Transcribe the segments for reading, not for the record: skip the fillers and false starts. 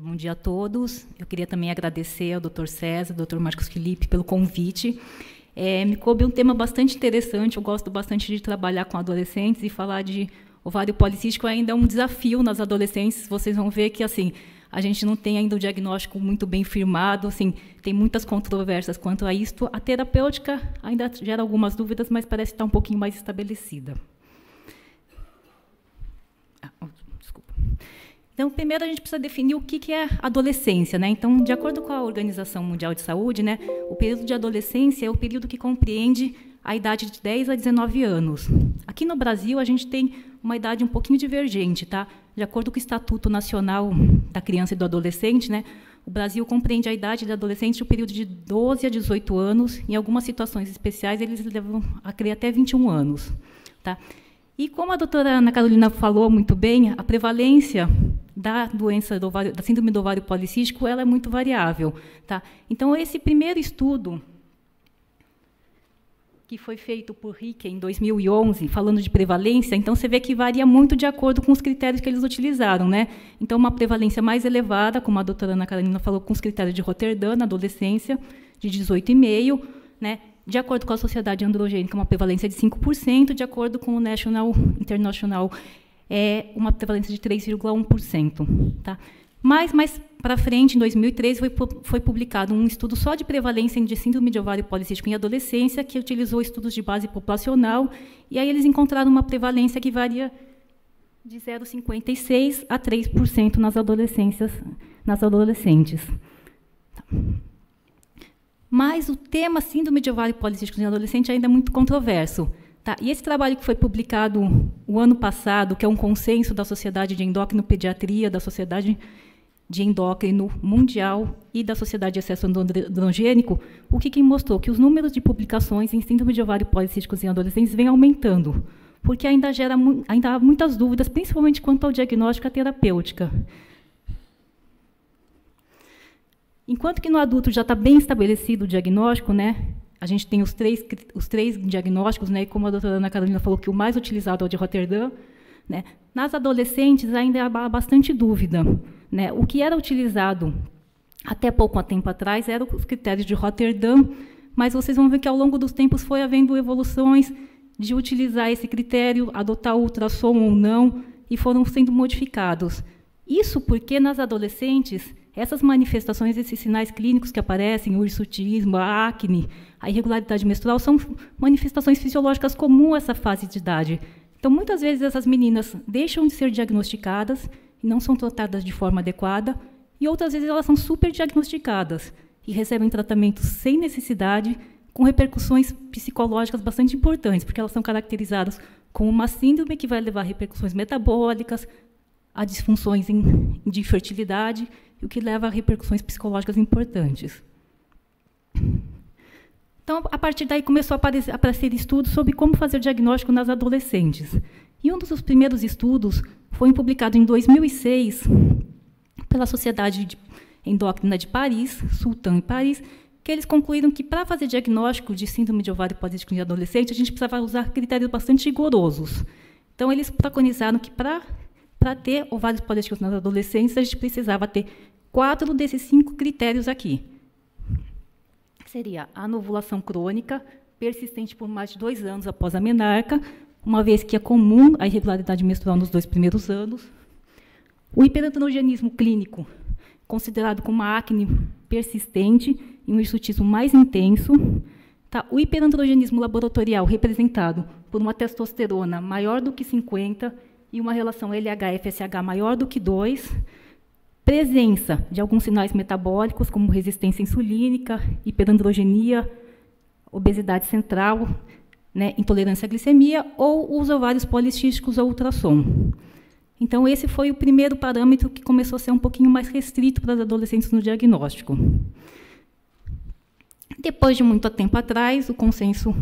Bom dia a todos. Eu queria também agradecer ao Dr. César, ao Dr. Marcos Felipe, pelo convite. Me coube um tema bastante interessante. Eu gosto bastante de trabalhar com adolescentes e falar de ovário policístico ainda é um desafio nas adolescentes. Vocês vão ver que assim a gente não tem ainda o diagnóstico muito bem firmado, assim, tem muitas controvérsias quanto a isto. A terapêutica ainda gera algumas dúvidas, mas parece estar um pouquinho mais estabelecida. Desculpa. Então, primeiro a gente precisa definir o que é adolescência, né? Então, de acordo com a Organização Mundial de Saúde, né, o período de adolescência é o período que compreende a idade de 10 a 19 anos. Aqui no Brasil, a gente tem uma idade um pouquinho divergente, tá? De acordo com o Estatuto Nacional da Criança e do Adolescente, né, o Brasil compreende a idade de adolescente no período de 12 a 18 anos. Em algumas situações especiais, eles levam a crer até 21 anos, tá? E como a doutora Ana Carolina falou muito bem, a prevalência da doença do ovário, da síndrome do ovário policístico, ela é muito variável, tá? Então, esse primeiro estudo, que foi feito por Rieke em 2011, falando de prevalência, então você vê que varia muito de acordo com os critérios que eles utilizaram, né? Então, uma prevalência mais elevada, como a doutora Ana Carolina falou, com os critérios de Roterdã, na adolescência, de 18,5%, né? De acordo com a Sociedade Androgênica, uma prevalência de 5%, de acordo com o National International, é uma prevalência de 3,1%. Tá? Mas, mais para frente, em 2013, foi publicado um estudo só de prevalência de síndrome de ovário policístico em adolescência, que utilizou estudos de base populacional, e aí eles encontraram uma prevalência que varia de 0,56% a 3% nas adolescentes. Tá. Mas o tema síndrome de ovário policístico em adolescente ainda é muito controverso. Tá? E esse trabalho que foi publicado o ano passado, que é um consenso da Sociedade de Endocrinopediatria, da Sociedade de Endócrino Mundial e da Sociedade de Acesso Androgênico, o que mostrou? Que os números de publicações em síndrome de ovário policístico em adolescentes vêm aumentando, porque ainda há muitas dúvidas, principalmente quanto ao diagnóstico e à terapêutica. Enquanto que no adulto já está bem estabelecido o diagnóstico, né, a gente tem os três diagnósticos, né, e como a doutora Ana Carolina falou, que o mais utilizado é o de Roterdã, né, nas adolescentes ainda há bastante dúvida. Né, o que era utilizado até pouco tempo atrás eram os critérios de Roterdã, mas vocês vão ver que, ao longo dos tempos, foi havendo evoluções de utilizar esse critério, adotar o ultrassom ou não, e foram sendo modificados. Isso porque, nas adolescentes, essas manifestações, esses sinais clínicos que aparecem, o hirsutismo, a acne, a irregularidade menstrual, são manifestações fisiológicas comuns a essa fase de idade. Então, muitas vezes, essas meninas deixam de ser diagnosticadas e não são tratadas de forma adequada, e outras vezes elas são superdiagnosticadas e recebem tratamento sem necessidade, com repercussões psicológicas bastante importantes, porque elas são caracterizadas como uma síndrome que vai levar a repercussões metabólicas, a disfunções de fertilidade, o que leva a repercussões psicológicas importantes. Então, a partir daí, começou a aparecer estudos sobre como fazer o diagnóstico nas adolescentes. E um dos primeiros estudos foi publicado em 2006 pela Sociedade Endócrina de Paris, Sultan em Paris, que eles concluíram que, para fazer diagnóstico de síndrome de ovário policístico em adolescente, a gente precisava usar critérios bastante rigorosos. Então, eles preconizaram que, para ter ovários policísticos nas adolescentes, a gente precisava ter 4 desses 5 critérios aqui. Seria a anovulação crônica, persistente por mais de 2 anos após a menarca, uma vez que é comum a irregularidade menstrual nos 2 primeiros anos. O hiperandrogenismo clínico, considerado como uma acne persistente e um hirsutismo mais intenso. Tá? O hiperandrogenismo laboratorial, representado por uma testosterona maior do que 50 e uma relação LH-FSH maior do que 2, presença de alguns sinais metabólicos, como resistência insulínica, hiperandrogenia, obesidade central, né, intolerância à glicemia, ou os ovários policísticos ao ultrassom. Então, esse foi o primeiro parâmetro que começou a ser um pouquinho mais restrito para as adolescentes no diagnóstico. Depois de muito tempo atrás, o consenso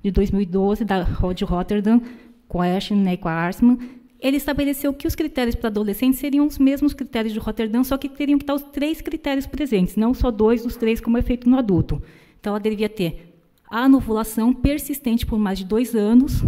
de 2012, da de Rotterdam, com a Ashley, né, e com a Arsman, ele estabeleceu que os critérios para adolescentes seriam os mesmos critérios de Roterdã, só que teriam que estar os 3 critérios presentes, não só 2 dos 3, como é feito no adulto. Então, ela deveria ter a anovulação persistente por mais de 2 anos,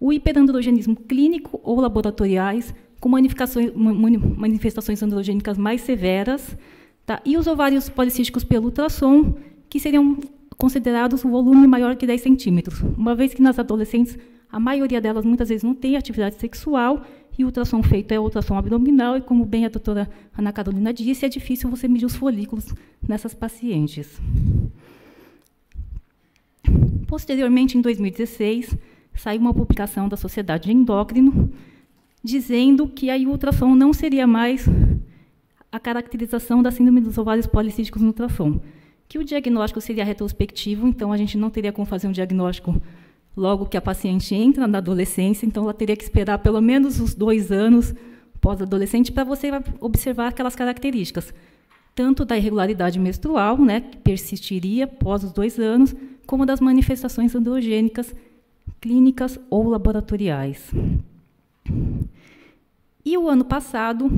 o hiperandrogenismo clínico ou laboratoriais, com manifestações androgênicas mais severas, tá? E os ovários policísticos pelo ultrassom, que seriam considerados um volume maior que 10 centímetros, uma vez que nas adolescentes a maioria delas muitas vezes não tem atividade sexual e o ultrassom feito é o ultrassom abdominal e, como bem a doutora Ana Carolina disse, é difícil você medir os folículos nessas pacientes. Posteriormente, em 2016, saiu uma publicação da Sociedade de Endócrino dizendo que aí o ultrassom não seria mais a caracterização da síndrome dos ovários policísticos no ultrassom, que o diagnóstico seria retrospectivo, então a gente não teria como fazer um diagnóstico logo que a paciente entra na adolescência, então ela teria que esperar pelo menos os 2 anos pós-adolescente para você observar aquelas características, tanto da irregularidade menstrual, né, que persistiria após os 2 anos, como das manifestações androgênicas clínicas ou laboratoriais. E o ano passado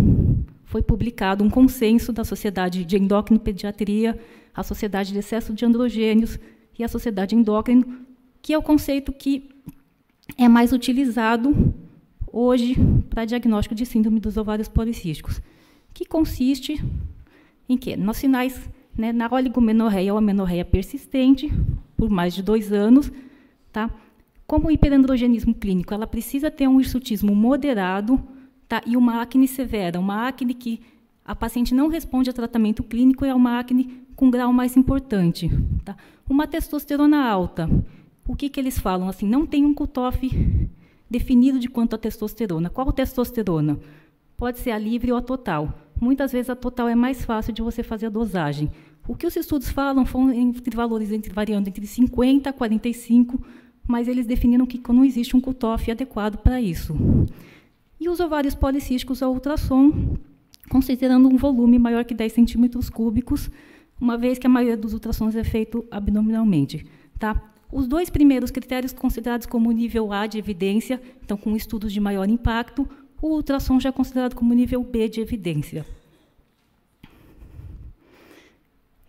foi publicado um consenso da Sociedade de Endocrino-Pediatria, a Sociedade de Excesso de Androgênios e a Sociedade Endócrino, que é o conceito que é mais utilizado hoje para diagnóstico de síndrome dos ovários policísticos, que consiste em quê? Nos sinais, né, na oligomenorreia ou amenorreia persistente, por mais de 2 anos, tá? Como o hiperandrogenismo clínico, ela precisa ter um hirsutismo moderado, tá? E uma acne severa, uma acne que a paciente não responde a tratamento clínico, é uma acne com grau mais importante, tá? Uma testosterona alta. O que eles falam? Assim, não tem um cutoff definido de quanto a testosterona. Qual testosterona? Pode ser a livre ou a total. Muitas vezes a total é mais fácil de você fazer a dosagem. O que os estudos falam foram entre valores variando entre 50 a 45, mas eles definiram que não existe um cutoff adequado para isso. E os ovários policísticos ao ultrassom, considerando um volume maior que 10 centímetros cúbicos, uma vez que a maioria dos ultrassons é feito abdominalmente, tá? Os 2 primeiros critérios considerados como nível A de evidência, então com estudos de maior impacto, o ultrassom já é considerado como nível B de evidência.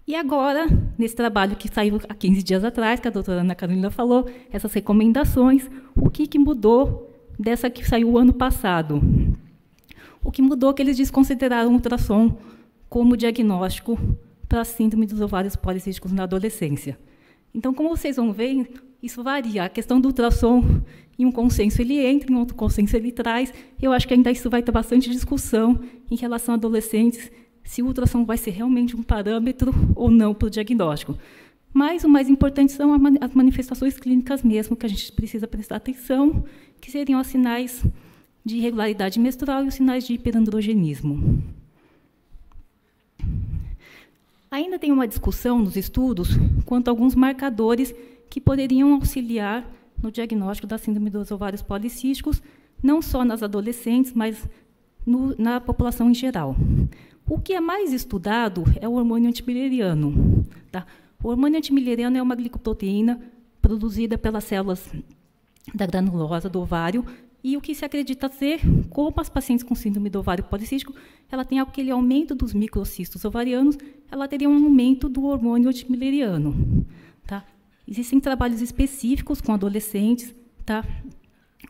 E agora, nesse trabalho que saiu há 15 dias atrás, que a doutora Ana Carolina falou, essas recomendações, o que mudou dessa que saiu o ano passado? O que mudou é que eles desconsideraram o ultrassom como diagnóstico para a síndrome dos ovários policísticos na adolescência. Então, como vocês vão ver, isso varia. A questão do ultrassom, em um consenso ele entra, em outro consenso ele traz. Eu acho que ainda isso vai ter bastante discussão em relação a adolescentes, se o ultrassom vai ser realmente um parâmetro ou não para o diagnóstico. Mas o mais importante são as manifestações clínicas mesmo, que a gente precisa prestar atenção, que seriam os sinais de irregularidade menstrual e os sinais de hiperandrogenismo. Ainda tem uma discussão nos estudos quanto a alguns marcadores que poderiam auxiliar no diagnóstico da síndrome dos ovários policísticos, não só nas adolescentes, mas na população em geral. O que é mais estudado é o hormônio antimileriano. Tá? O hormônio antimileriano é uma glicoproteína produzida pelas células da granulosa do ovário, e o que se acredita ser, como as pacientes com síndrome do ovário policístico, ela tem aquele aumento dos microcistos ovarianos, ela teria um aumento do hormônio antimileriano. Tá? Existem trabalhos específicos com adolescentes. Tá?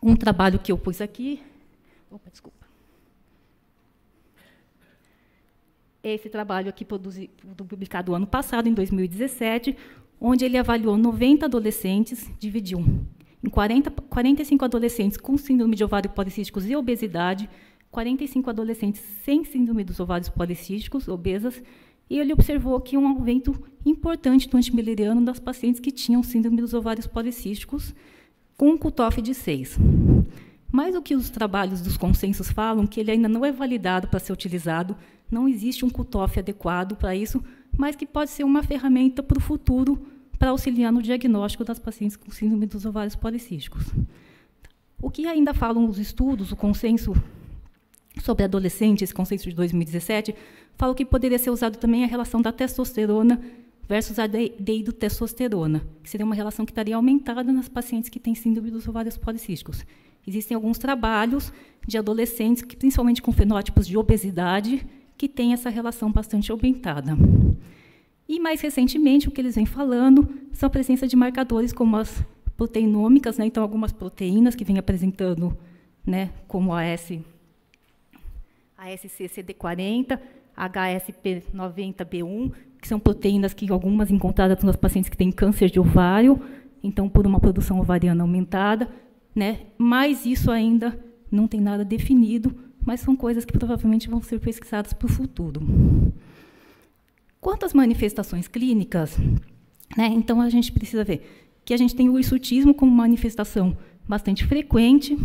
Um trabalho que eu pus aqui... Opa, desculpa. Esse trabalho aqui publicado ano passado, em 2017, onde ele avaliou 90 adolescentes, dividiu em 45 adolescentes com síndrome de ovário policísticos e obesidade, 45 adolescentes sem síndrome dos ovários policísticos, obesas, e ele observou que um aumento importante do antimileriano das pacientes que tinham síndrome dos ovários policísticos, com um cutoff de 6. Mas o que os trabalhos dos consensos falam, que ele ainda não é validado para ser utilizado, não existe um cutoff adequado para isso, mas que pode ser uma ferramenta para o futuro para auxiliar no diagnóstico das pacientes com síndrome dos ovários policísticos. O que ainda falam os estudos, o consenso sobre adolescentes, esse consenso de 2017, fala que poderia ser usado também a relação da testosterona versus a deidrotestosterona, que seria uma relação que estaria aumentada nas pacientes que têm síndrome dos ovários policísticos. Existem alguns trabalhos de adolescentes, que, principalmente com fenótipos de obesidade, que têm essa relação bastante aumentada. E, mais recentemente, o que eles vêm falando são a presença de marcadores como as proteinômicas, né? Então, algumas proteínas que vêm apresentando, né, como a S ASC CD40, HSP90B1, que são proteínas que algumas encontradas nos pacientes que têm câncer de ovário, então por uma produção ovariana aumentada, né? Mas isso ainda não tem nada definido, mas são coisas que provavelmente vão ser pesquisadas para o futuro. Quanto às manifestações clínicas, né? Então a gente precisa ver que a gente tem o hirsutismo como manifestação bastante frequente,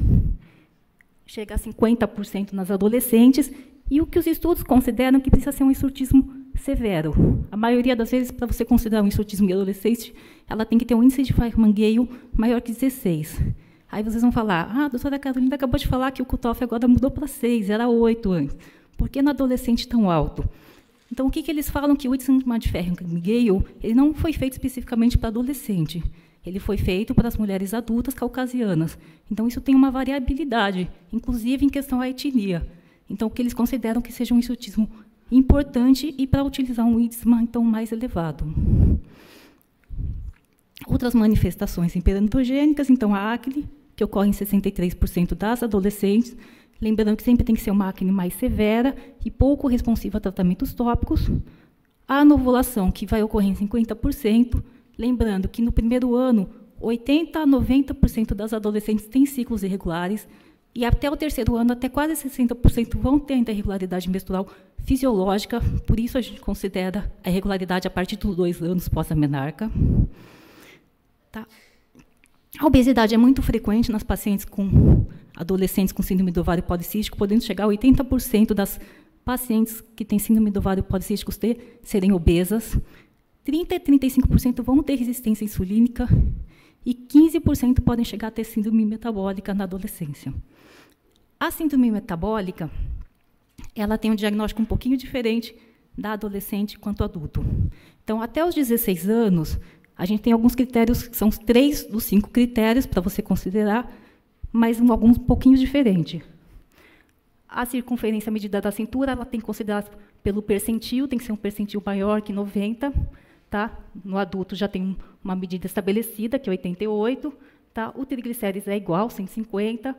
chega a 50% nas adolescentes, e o que os estudos consideram que precisa ser um hirsutismo severo. A maioria das vezes, para você considerar um hirsutismo em adolescente, ela tem que ter um índice de Farman-Gale maior que 16. Aí vocês vão falar, a doutora Carolina acabou de falar que o cutoff agora mudou para 6, era 8 antes. Por que no adolescente tão alto? Então, o que eles falam? Que o índice de Farman-Gale ele não foi feito especificamente para adolescente. Ele foi feito para as mulheres adultas caucasianas. Então, isso tem uma variabilidade, inclusive em questão à etnia. Então, o que eles consideram que seja um hirsutismo importante e para utilizar um índice então, mais elevado. Outras manifestações hiperandrogênicas, então, a acne, que ocorre em 63% das adolescentes, lembrando que sempre tem que ser uma acne mais severa e pouco responsiva a tratamentos tópicos. A anovulação, que vai ocorrer em 50%, lembrando que no primeiro ano, 80% a 90% das adolescentes têm ciclos irregulares, e até o terceiro ano, até quase 60% vão ter ainda irregularidade menstrual fisiológica, por isso a gente considera a irregularidade a partir dos 2 anos pós-amenarca. Tá? A obesidade é muito frequente nas pacientes adolescentes com síndrome do ovário policístico, podendo chegar a 80% das pacientes que têm síndrome do ovário policístico serem obesas. 30% a 35% vão ter resistência insulínica e 15% podem chegar a ter síndrome metabólica na adolescência. A síndrome metabólica, ela tem um diagnóstico um pouquinho diferente da adolescente quanto adulto. Então, até os 16 anos, a gente tem alguns critérios, que são os 3 dos 5 critérios para você considerar, mas alguns um pouquinho diferentes. A circunferência medida da cintura, ela tem que considerar pelo percentil, tem que ser um percentil maior que 90. Tá? No adulto já tem uma medida estabelecida, que é 88. Tá? O triglicérides é igual, 150.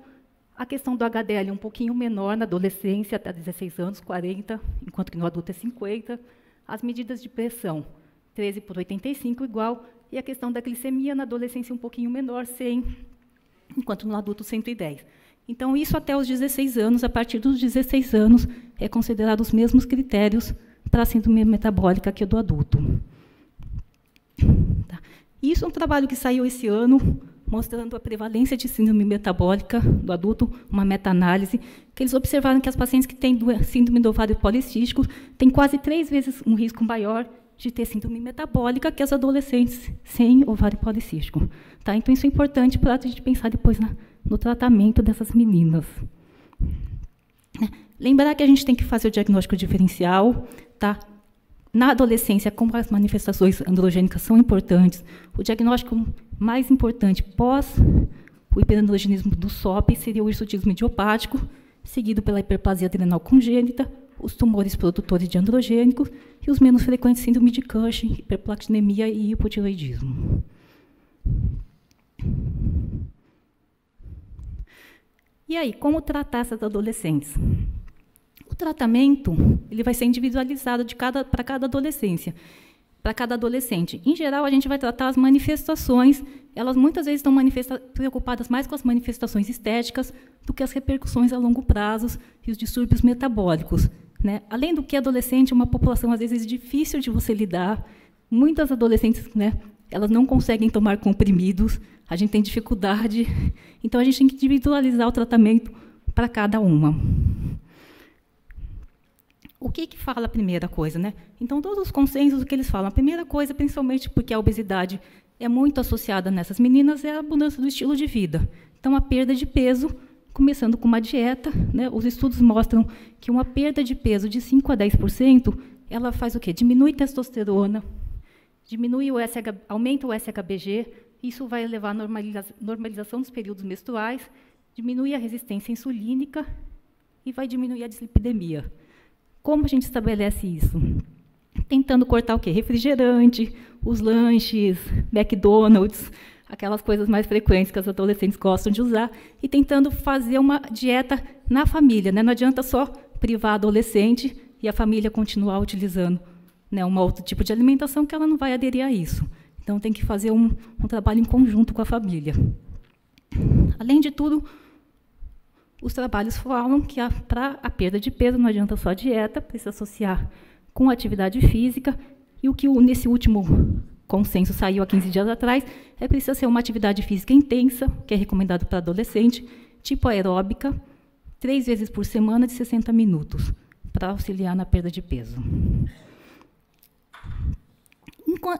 A questão do HDL é um pouquinho menor na adolescência, até 16 anos, 40, enquanto que no adulto é 50. As medidas de pressão, 13/85 igual. E a questão da glicemia na adolescência um pouquinho menor, 100, enquanto no adulto 110. Então, isso até os 16 anos. A partir dos 16 anos, é considerado os mesmos critérios para a síndrome metabólica que o do adulto. Tá. Isso é um trabalho que saiu esse ano, mostrando a prevalência de síndrome metabólica do adulto, uma meta-análise, que eles observaram que as pacientes que têm síndrome do ovário policístico têm quase 3 vezes um risco maior de ter síndrome metabólica que as adolescentes sem ovário policístico. Tá? Então, isso é importante para a gente pensar depois no tratamento dessas meninas. Lembrar que a gente tem que fazer o diagnóstico diferencial. Tá? Na adolescência, como as manifestações androgênicas são importantes, o diagnóstico mais importante pós o hiperandrogenismo do SOP seria o hirsutismo idiopático, seguido pela hiperplasia adrenal congênita, os tumores produtores de androgênicos e os menos frequentes síndrome de Cushing, hiperplastinemia e hipotireoidismo. E aí, como tratar essas adolescentes? O tratamento ele vai ser individualizado para cada adolescência, para cada adolescente. Em geral, a gente vai tratar as manifestações. Elas muitas vezes estão preocupadas mais com as manifestações estéticas do que as repercussões a longo prazo e os distúrbios metabólicos. Né? Além do que, adolescente é uma população, às vezes, difícil de você lidar. Muitas adolescentes, né, elas não conseguem tomar comprimidos, a gente tem dificuldade. Então, a gente tem que individualizar o tratamento para cada uma. O que fala a primeira coisa? Né? Então, todos os consensos, o que eles falam? A primeira coisa, principalmente porque a obesidade é muito associada nessas meninas, é a mudança do estilo de vida. Então, a perda de peso, começando com uma dieta, né? Os estudos mostram que uma perda de peso de 5% a 10%, ela faz o quê? Diminui a testosterona, aumenta o SHBG, isso vai levar à normalização dos períodos menstruais, diminui a resistência insulínica e vai diminuir a dislipidemia. Como a gente estabelece isso? Tentando cortar o quê? Refrigerante, os lanches, McDonald's, aquelas coisas mais frequentes que as adolescentes gostam de usar, e tentando fazer uma dieta na família. Né? Não adianta só privar a adolescente e a família continuar utilizando, né, um outro tipo de alimentação que ela não vai aderir a isso. Então, tem que fazer um trabalho em conjunto com a família. Além de tudo, os trabalhos falam que para a perda de peso não adianta só a dieta, precisa associar com atividade física, e o que nesse último consenso saiu há 15 dias atrás, é preciso ser uma atividade física intensa, que é recomendado para adolescente, tipo aeróbica, 3 vezes por semana de 60 minutos, para auxiliar na perda de peso.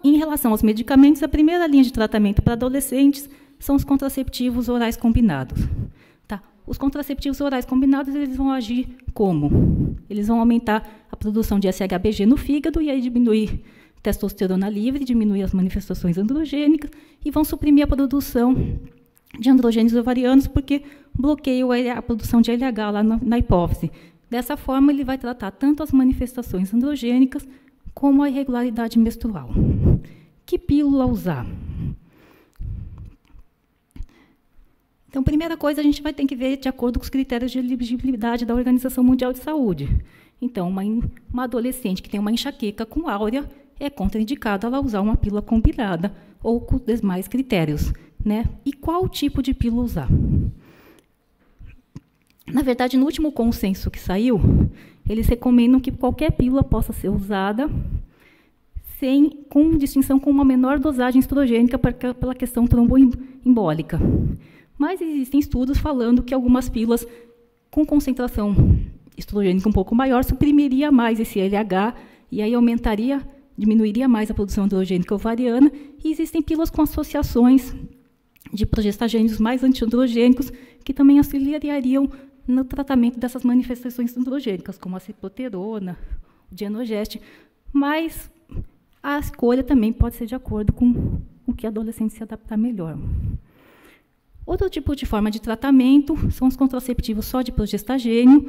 Em relação aos medicamentos, a primeira linha de tratamento para adolescentes são os contraceptivos orais combinados. Tá? Os contraceptivos orais combinados, eles vão agir como? Eles vão aumentar a produção de SHBG no fígado e aí diminuir testosterona livre, diminuir as manifestações androgênicas e vão suprimir a produção de androgênios ovarianos, porque bloqueiam a produção de LH lá na hipófise. Dessa forma, ele vai tratar tanto as manifestações androgênicas como a irregularidade menstrual. Que pílula usar? Então, primeira coisa, a gente vai ter que ver de acordo com os critérios de elegibilidade da Organização Mundial de Saúde. Então, uma adolescente que tem uma enxaqueca com áurea é contraindicada ela usar uma pílula combinada ou com os demais critérios, né? E qual tipo de pílula usar? Na verdade, no último consenso que saiu, eles recomendam que qualquer pílula possa ser usada com distinção com uma menor dosagem estrogênica pela questão tromboembólica. Mas existem estudos falando que algumas pílulas com concentração estrogênica um pouco maior suprimiria mais esse LH e aí diminuiria mais a produção androgênica ovariana, e existem pílulas com associações de progestagênios mais antiandrogênicos que também auxiliariam no tratamento dessas manifestações androgênicas, como a ciploterona, o dienogeste, mas a escolha também pode ser de acordo com o que a adolescente se adaptar melhor. Outro tipo de forma de tratamento são os contraceptivos só de progestagênio.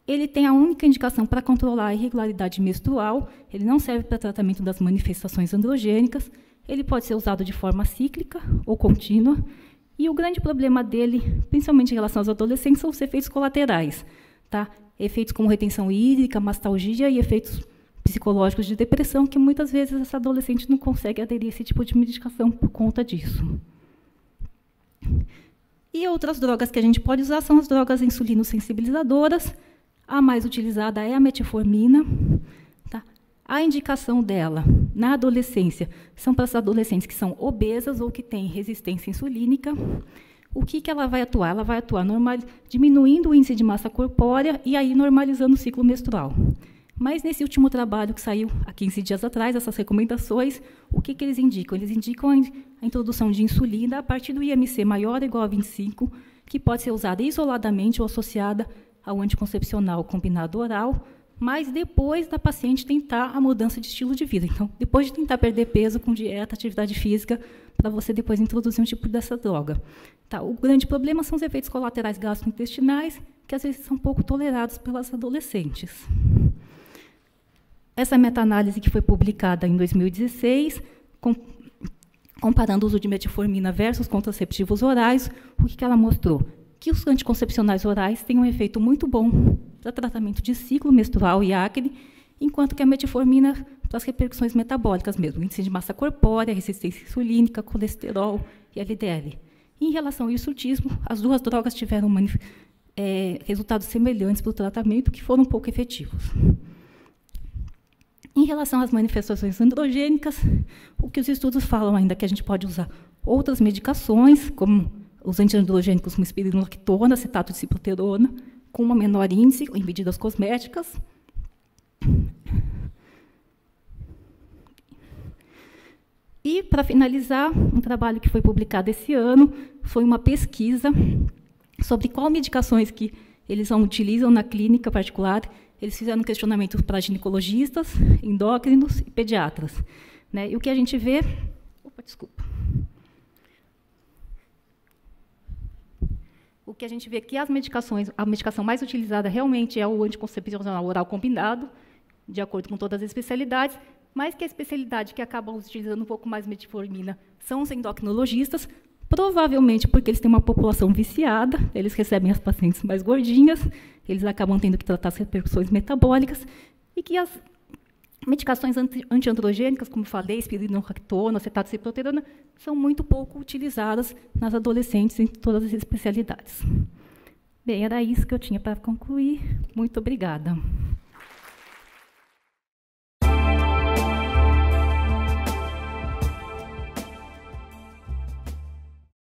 Ele tem a única indicação para controlar a irregularidade menstrual, ele não serve para tratamento das manifestações androgênicas, ele pode ser usado de forma cíclica ou contínua, e o grande problema dele, principalmente em relação aos adolescentes, são os efeitos colaterais. Tá? Efeitos como retenção hídrica, mastalgia e efeitos psicológicos de depressão, que muitas vezes essa adolescente não consegue aderir a esse tipo de medicação por conta disso. E outras drogas que a gente pode usar são as drogas insulinosensibilizadoras. A mais utilizada é a metformina. Tá? A indicação dela na adolescência são para as adolescentes que são obesas ou que têm resistência insulínica. O que ela vai atuar? Ela vai atuar diminuindo o índice de massa corpórea e aí normalizando o ciclo menstrual. Mas nesse último trabalho que saiu há 15 dias atrás, essas recomendações, o que eles indicam? Eles indicam a introdução de insulina a partir do IMC maior ou igual a 25, que pode ser usada isoladamente ou associada ao anticoncepcional combinado oral, mas depois da paciente tentar a mudança de estilo de vida. Então, depois de tentar perder peso com dieta, atividade física, para você depois introduzir um tipo dessa droga. Tá, o grande problema são os efeitos colaterais gastrointestinais, que às vezes são pouco tolerados pelas adolescentes. Essa meta-análise que foi publicada em 2016, comparando o uso de metformina versus contraceptivos orais, o que ela mostrou? Que os anticoncepcionais orais têm um efeito muito bom para tratamento de ciclo menstrual e acne, enquanto que a metformina para as repercussões metabólicas mesmo, índice de massa corpórea, resistência insulínica, colesterol e LDL. Em relação ao hirsutismo, as duas drogas tiveram resultados semelhantes para o tratamento, que foram pouco efetivos. Em relação às manifestações androgênicas, o que os estudos falam ainda é que a gente pode usar outras medicações, como os antiandrogênicos como espironolactona, acetato de ciploterona, com uma menor índice em medidas cosméticas. E, para finalizar, um trabalho que foi publicado esse ano foi uma pesquisa sobre quais medicações que eles utilizam na clínica particular. Eles fizeram um questionamento para ginecologistas, endócrinos e pediatras. Né? E o que a gente vê... Opa, desculpa. O que a gente vê é que a medicação mais utilizada realmente é o anticoncepcional oral combinado, de acordo com todas as especialidades, mas que a especialidade que acaba utilizando um pouco mais metformina são os endocrinologistas, Provavelmente porque eles têm uma população viciada, eles recebem as pacientes mais gordinhas, eles acabam tendo que tratar as repercussões metabólicas, e que as medicações antiandrogênicas, como falei, espironolactona, acetato de ciproterona, são muito pouco utilizadas nas adolescentes em todas as especialidades. Bem, era isso que eu tinha para concluir. Muito obrigada.